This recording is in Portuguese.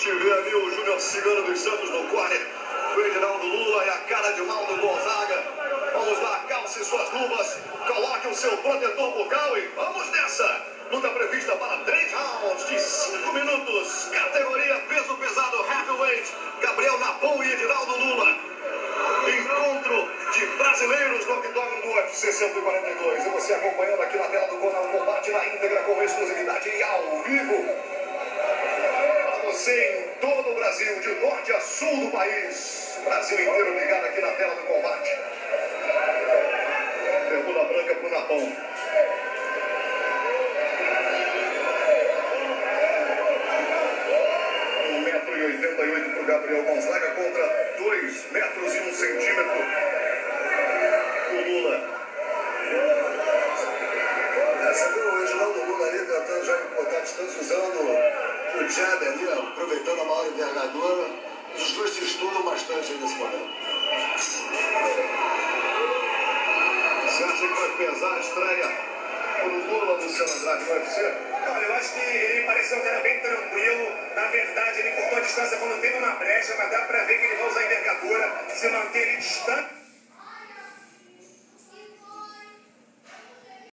gente vê ali o Júnior Cigano dos Santos no corner, o Edinaldo Lula e a cara de mal do Gonzaga. Vamos lá, calce suas luvas, coloque o seu protetor bucal e vamos nessa! Luta prevista para 3 rounds de 5 minutos, categoria peso pesado heavyweight, Gabriel Napão e Edinaldo Lula. Encontro de brasileiros no octógono do UFC 142. E você acompanhando aqui na tela do Conal Combate na íntegra, com exclusividade e ao vivo. Para você em todo o Brasil, de norte a sul do país. Brasil inteiro ligado aqui na tela do combate. Bermuda branca pro Napão. 1,88 m pro Gabriel Gonzaga contra 2 metros e 1 centímetro o Lula. Você viu o Edinaldo Lula ali tentando já botar distância, usando o jab ali, aproveitando a maior envergadura. Os dois se estudam bastante aí nesse momento. Você acha que vai pesar a estreia pro Lula, Luciano Andrade, no UFC? Olha, eu acho que ele pareceu um cara bem tranquilo. Na verdade, ele cortou a distância quando teve uma brecha, mas dá pra ver que ele vai usar a envergadura, se manter ele distante.